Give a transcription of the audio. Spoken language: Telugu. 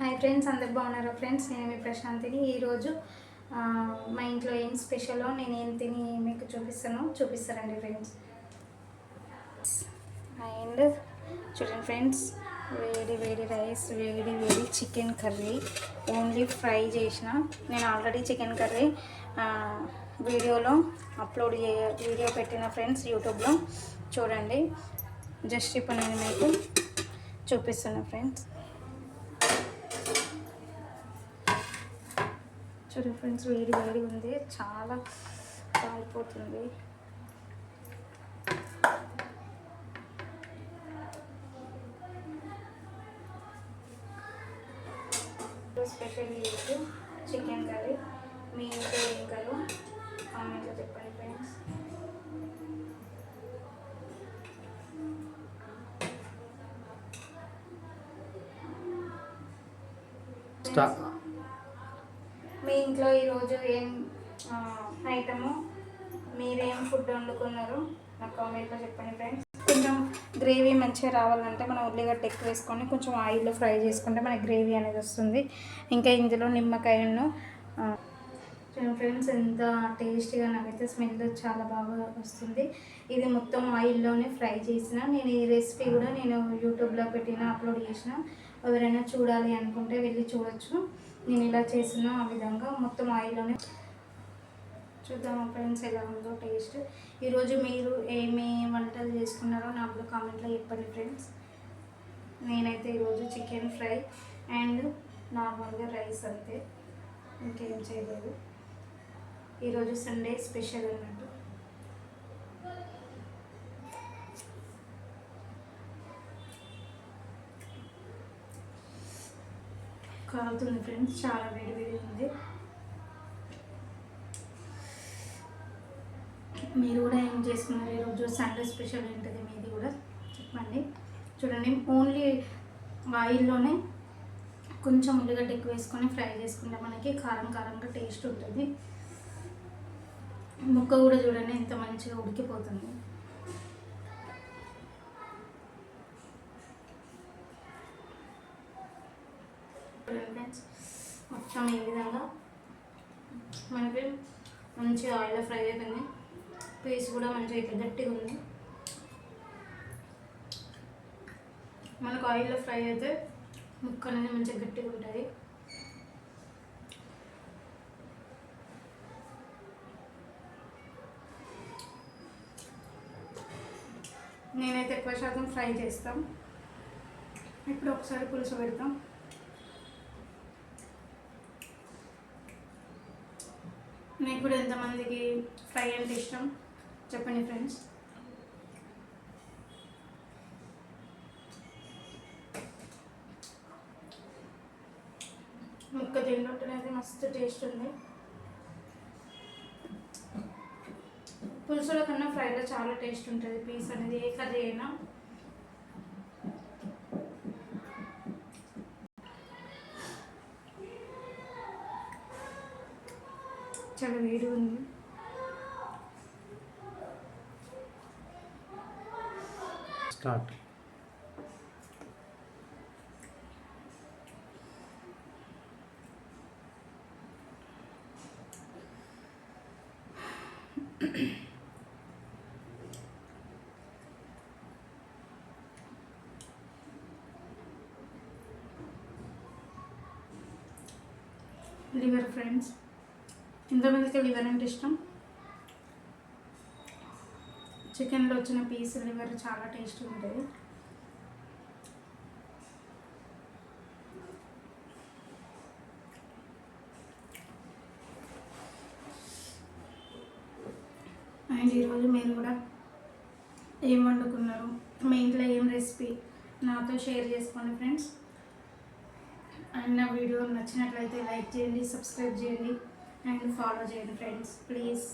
హాయ్ ఫ్రెండ్స్, అందరు బాగున్నారా ఫ్రెండ్స్? నేను మీ ప్రశాంతిని. ఈరోజు మా ఇంట్లో ఏం స్పెషల్లో నేను ఏం తిని మీకు చూపిస్తారండి ఫ్రెండ్స్. అండ్ చూడండి ఫ్రెండ్స్, వేడి వేడి రైస్, వేడి వేడి చికెన్ కర్రీ, ఓన్లీ ఫ్రై చేసిన. నేను ఆల్రెడీ చికెన్ కర్రీ వీడియోలో వీడియో పెట్టిన ఫ్రెండ్స్ యూట్యూబ్లో చూడండి. జస్ట్ ఇప్పుడు నేను మీకు చూపిస్తున్నా ఫ్రెండ్స్. చూడండి ఫ్రెండ్స్, వేడి వేడి ఉంది, చాలా కాలిపోతుంది. స్పెషల్ ఈరోజు చికెన్ కర్రీ. మీ ఇంట్లో ఏం కర్రీ కామెంట్లో చెప్పండి ఫ్రెండ్స్. మీ ఇంట్లో ఈరోజు ఏం ఐటము, మీరేం ఫుడ్ వండుకున్నారు నాకు కామెంట్లో చెప్పండి ఫ్రెండ్స్. కొంచెం గ్రేవీ మంచిగా రావాలంటే మనం ఉల్లిగడ్డ ఎక్కువ వేసుకొని కొంచెం ఆయిల్లో ఫ్రై చేసుకుంటే మనకి గ్రేవీ అనేది వస్తుంది. ఇంకా ఇందులో నిమ్మకాయను ఫ్రెండ్స్, ఎంత టేస్టీగా, నాకైతే స్మెల్ చాలా బాగా వస్తుంది. ఇది మొత్తం ఆయిల్లోనే ఫ్రై చేసిన. నేను ఈ రెసిపీ కూడా నేను యూట్యూబ్లో అప్లోడ్ చేసిన. ఎవరైనా చూడాలి అనుకుంటే వెళ్ళి చూడొచ్చు. నేను ఇలా చేసిన ఆ విధంగా మొత్తం ఆయిల్లోనే. చూద్దామా ఫ్రెండ్స్ ఎలా ఉందో టేస్ట్. ఈరోజు మీరు ఏమి వంటలు చేసుకున్నారో నాకు కామెంట్లో చెప్పండి ఫ్రెండ్స్. నేనైతే ఈరోజు చికెన్ ఫ్రై అండ్ నార్మల్గా రైస్, అంతే, ఇంకేం చేయలేదు. ఈరోజు సండే స్పెషల్ అన్నట్టు. కాలుతుంది ఫ్రెండ్స్, చాలా వేడి వేడి ఉంది. మీరు కూడా ఏం చేసుకున్నారు ఈరోజు? సండే స్పెషల్ ఏంటిది మీది కూడా చెప్పండి. చూడండి, ఓన్లీ ఆయిల్లోనే కొంచెం ఉల్లిగడ్డ ఎక్కువ వేసుకొని ఫ్రై చేసుకుంటే మనకి కారం కారంగా టేస్ట్ ఉంటుంది. ముక్క కూడా చూడండి ఎంత మంచిగా ఉడికిపోతుంది. ఫ్రెండ్స్, మొత్తం ఈ విధంగా మనకి మంచిగా ఆయిల్లో ఫ్రై అయిపోయింది. పీస్ కూడా మంచిగా ఇట్లా గట్టిగా ఉంది. మనకు ఆయిల్లో ఫ్రై అయితే ముక్క అనేది మంచిగా గట్టిగా ఉంటుంది. నేనైతే ఎక్కువ శాతం ఫ్రై చేస్తాం. ఇప్పుడు ఒకసారి పులుసు పెడతాం. మీకు కూడా ఎంతమందికి ఫ్రై అంటే ఇష్టం చెప్పండి ఫ్రెండ్స్. ముక్క తింటుంటేనైతే మస్తు టేస్ట్ ఉంది. పులుసులో కన్నా ఫ్రైలో చాలా టేస్ట్ ఉంటుంది. పీస్ అనేది ఏ కర్రీ అయినా. చాలా వేడి ఉంది. స్టార్ట్. లివర్ ఫ్రెండ్స్, ఎంతమందికి లివర్ అంటే ఇష్టం? చికెన్లో వచ్చిన పీస్ లివర్ చాలా టేస్ట్ ఉంటుంది. అండ్ ఈరోజు మీరు కూడా ఏం వండుకున్నారు, మీ ఇంట్లో ఏం రెసిపీ నాతో షేర్ చేసుకోండి ఫ్రెండ్స్. అండ్ నా వీడియో నచ్చినట్లయితే లైక్ చేయండి, సబ్స్క్రైబ్ చేయండి అండ్ ఫాలో చేయండి ఫ్రెండ్స్, ప్లీజ్.